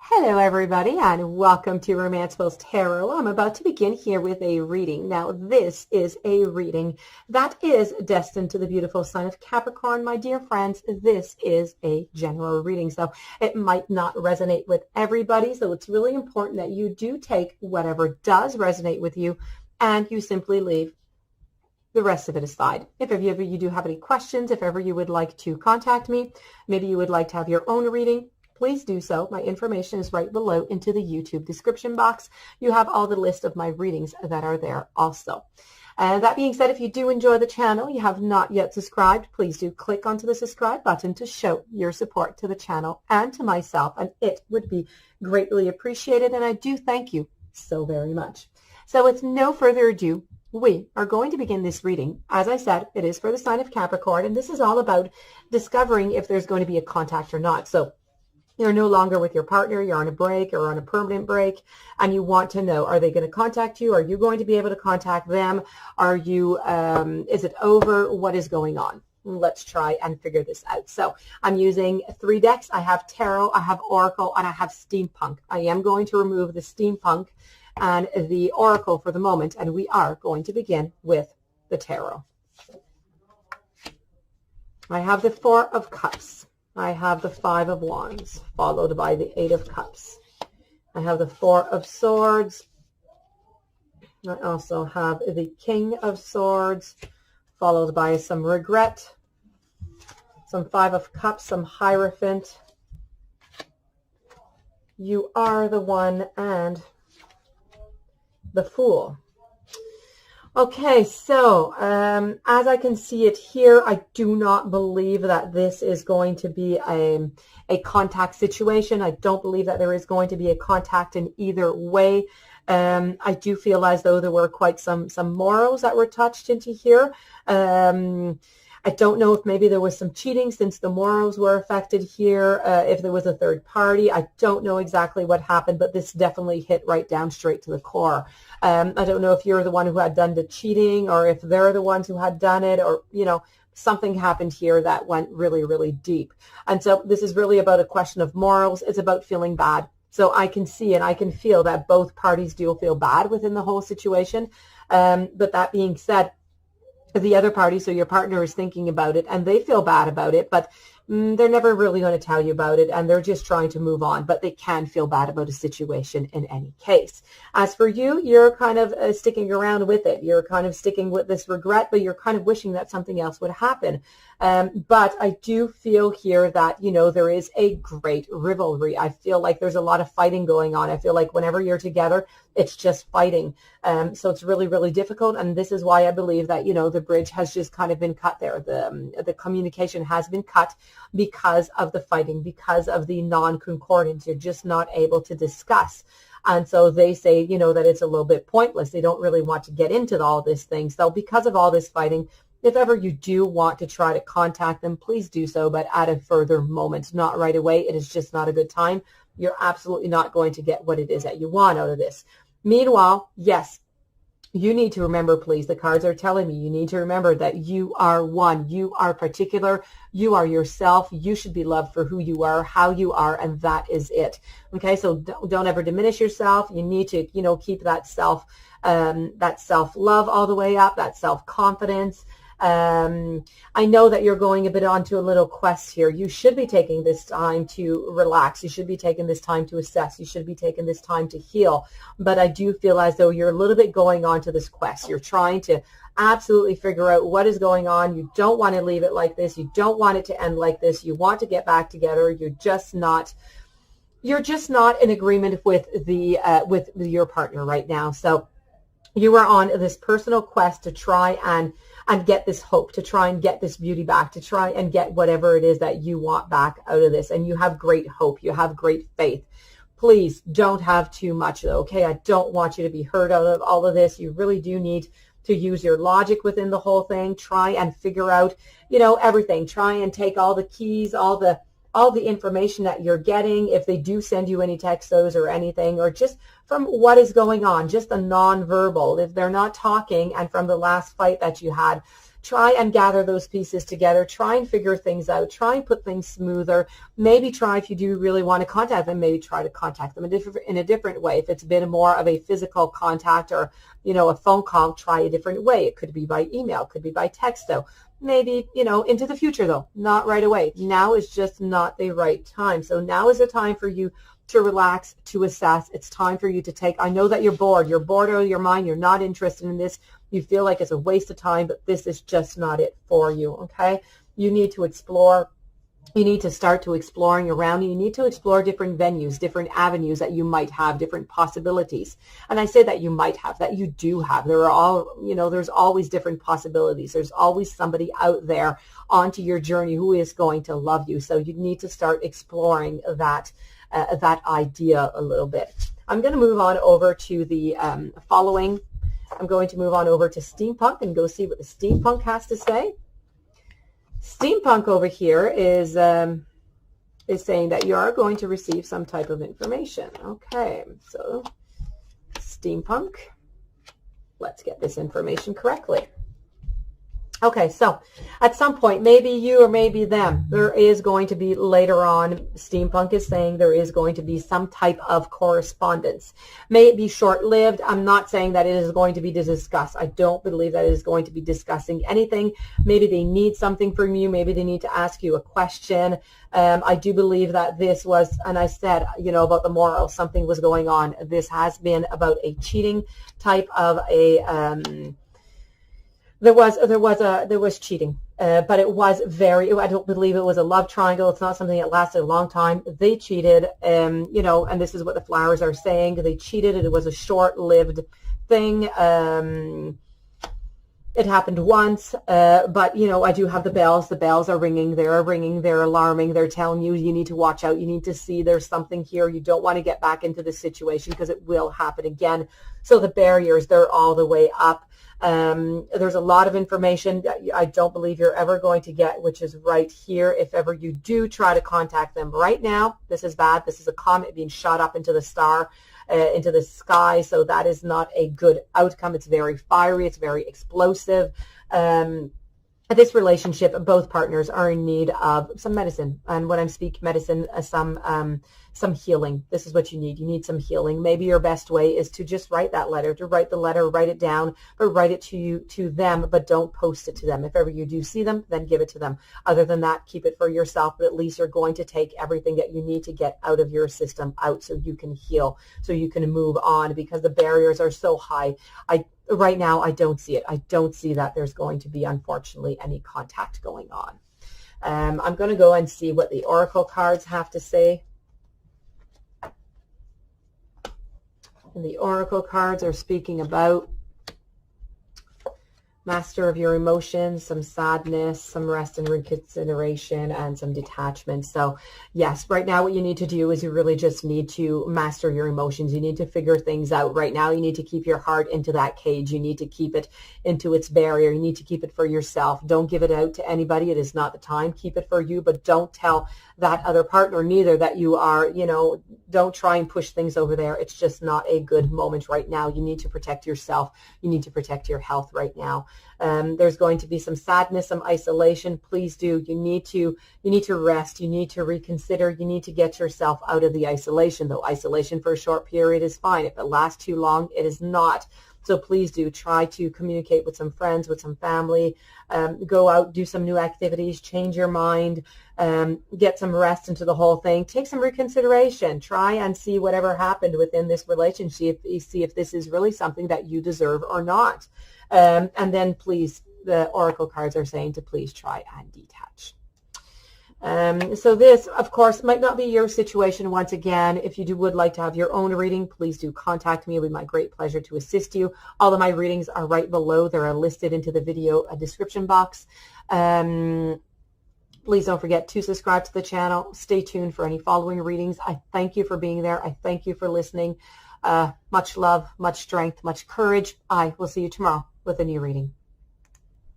Hello everybody and welcome to Romanceful's Tarot. I'm about to begin here with a reading. Now this is a reading that is destined to the beautiful sign of Capricorn, my dear friends. This is a general reading, so it might not resonate with everybody, so it's really important that you do take whatever does resonate with you and you simply leave the rest of it aside. If ever you do have any questions, if ever you would like to contact me, maybe you would like to have your own reading, please do so. My information is right below into the YouTube description box. You have all the list of my readings that are there also. That being said, if you do enjoy the channel, you have not yet subscribed, please do click onto the subscribe button to show your support to the channel and to myself, and it would be greatly appreciated, and I do thank you so very much. So with no further ado, we are going to begin this reading. As I said, it is for the sign of Capricorn, and this is all about discovering if there's going to be a contact or not. So you're no longer with your partner, you're on a break or on a permanent break, and you want to know, are they going to contact you? Are you going to be able to contact them? Are you, is it over? What is going on? Let's try and figure this out. So I'm using 3 decks. I have Tarot, I have Oracle, and I have Steampunk. I am going to remove the Steampunk and the Oracle for the moment, and we are going to begin with the Tarot. I have the 4 of Cups. I have the 5 of Wands, followed by the 8 of Cups. I have the 4 of Swords. I also have the King of Swords, followed by some regret, some 5 of Cups, some Hierophant. You are the one, and the Fool. Okay, so as I can see it here, I do not believe that this is going to be a contact situation. I don't believe that there is going to be a contact in either way. I do feel as though there were quite some morals that were touched into here. I don't know if maybe there was some cheating since the morals were affected here, if there was a third party. I don't know exactly what happened, but this definitely hit right down straight to the core. I don't know if you're the one who had done the cheating or if they're the ones who had done it, or, you know, something happened here that went really, really deep. And so this is really about a question of morals. It's about feeling bad. So I can see and I can feel that both parties do feel bad within the whole situation. But that being said, the other party, so your partner, is thinking about it and they feel bad about it, but they're never really going to tell you about it, and they're just trying to move on, but they can feel bad about a situation in any case. As for you, you're kind of sticking around with it. You're kind of sticking with this regret, but you're kind of wishing that something else would happen. But I do feel here that, you know, there is a great rivalry. I feel like there's a lot of fighting going on. I feel like whenever you're together, it's just fighting. So it's really, really difficult. And this is why I believe that, you know, the bridge has just kind of been cut there. The communication has been cut because of the fighting, because of the non-concordance. You're just not able to discuss. And so they say, you know, that it's a little bit pointless. They don't really want to get into all this thing. So because of all this fighting, if ever you do want to try to contact them, please do so, but at a further moment, not right away. It is just not a good time. You're absolutely not going to get what it is that you want out of this. Meanwhile, yes, you need to remember, please, the cards are telling me, you need to remember that you are one. You are particular. You are yourself. You should be loved for who you are, how you are, and that is it. Okay, so don't ever diminish yourself. You need to, you know, keep that self-love all the way up, that self-confidence. I know that you're going a bit onto a little quest here. You should be taking this time to relax. You should be taking this time to assess. You should be taking this time to heal. But I do feel as though you're a little bit going on to this quest. You're trying to absolutely figure out what is going on. You don't want to leave it like this. You don't want it to end like this. You want to get back together. You're just not in agreement with your partner right now. So you are on this personal quest to try and get this hope, to try and get this beauty back, to try and get whatever it is that you want back out of this. And you have great hope. You have great faith. Please don't have too much, though, okay? I don't want you to be hurt out of all of this. You really do need to use your logic within the whole thing. Try and figure out, you know, everything. Try and take all the keys, all the information that you're getting, if they do send you any textos or anything, or just from what is going on, just the nonverbal, if they're not talking, and from the last fight that you had, try and gather those pieces together. Try and figure things out. Try and put things smoother. Maybe try, if you do really want to contact them, maybe try to contact them in a different way. If it's been more of a physical contact or, you know, a phone call, try a different way. It could be by email, could be by text though. Maybe, you know, into the future though, not right away. Now is just not the right time. So now is the time for you to relax, to assess. It's time for you to take, I know that you're bored out of your mind. You're not interested in this. You feel like it's a waste of time, but this is just not it for you, okay? You need to explore. You need to start to exploring around. You need to explore different venues, different avenues that you might have, different possibilities. And I say that you might have, that you do have. There are all, you know, there's always different possibilities. There's always somebody out there onto your journey who is going to love you. So you need to start exploring that idea a little bit. I'm going to move on over to the following. I'm going to move on over to steampunk and go see what the steampunk has to say. Steampunk over here is saying that you are going to receive some type of information. Okay, so steampunk, let's get this information correctly. Okay, so at some point, maybe you or maybe them, there is going to be later on, steampunk is saying there is going to be some type of correspondence. May it be short-lived. I'm not saying that it is going to be discussed. I don't believe that it is going to be discussing anything. Maybe they need something from you. Maybe they need to ask you a question. I do believe that this was, and I said, you know, about the moral, something was going on. This has been about a cheating type of a, there was cheating, but it was I don't believe it was a love triangle. It's not something that lasted a long time. They cheated, you know, and this is what the flowers are saying. They cheated. It was a short-lived thing. It happened once, but, you know, I do have the bells. The bells are ringing. They're ringing. They're alarming. They're telling you, you need to watch out. You need to see there's something here. You don't want to get back into this situation because it will happen again. So the barriers, they're all the way up. There's a lot of information that I don't believe you're ever going to get, which is right here. If ever you do try to contact them right now, this is bad. This is a comet being shot up into the into the sky. So that is not a good outcome. It's very fiery. It's very explosive. This relationship, both partners are in need of some medicine. And when I'm speaking medicine, some healing. This is what you need. You need some healing. Maybe your best way is to just write that letter, write it down, but write it to them, but don't post it to them. If ever you do see them, then give it to them. Other than that, keep it for yourself, but at least you're going to take everything that you need to get out of your system out so you can heal, so you can move on, because the barriers are so high. Right now, I don't see it. I don't see that there's going to be, unfortunately, any contact going on. I'm going to go and see what the oracle cards have to say. And the oracle cards are speaking about master of your emotions, some sadness, some rest and reconsideration, and some detachment. So yes, right now what you need to do is you really just need to master your emotions. You need to figure things out. Right now you need to keep your heart into that cage. You need to keep it into its barrier. You need to keep it for yourself. Don't give it out to anybody. It is not the time. Keep it for you, but don't tell that other partner neither that you are, you know, don't try and push things over there. It's just not a good moment right now. You need to protect yourself. You need to protect your health right now. There's going to be some sadness, some isolation. Please do. You need to rest. You need to reconsider. You need to get yourself out of the isolation, though isolation for a short period is fine. If it lasts too long, it is not. So please do try to communicate with some friends, with some family, go out, do some new activities, change your mind, get some rest into the whole thing, take some reconsideration, try and see whatever happened within this relationship, see if this is really something that you deserve or not. And then please, the oracle cards are saying to please try and detach. So this, of course, might not be your situation. Once again, if you would like to have your own reading, please do contact me. It would be my great pleasure to assist you. All of my readings are right below. They're listed into the video description box. Please don't forget to subscribe to the channel. Stay tuned for any following readings. I thank you for being there. I thank you for listening. Much love, much strength, much courage. I will see you tomorrow with a new reading.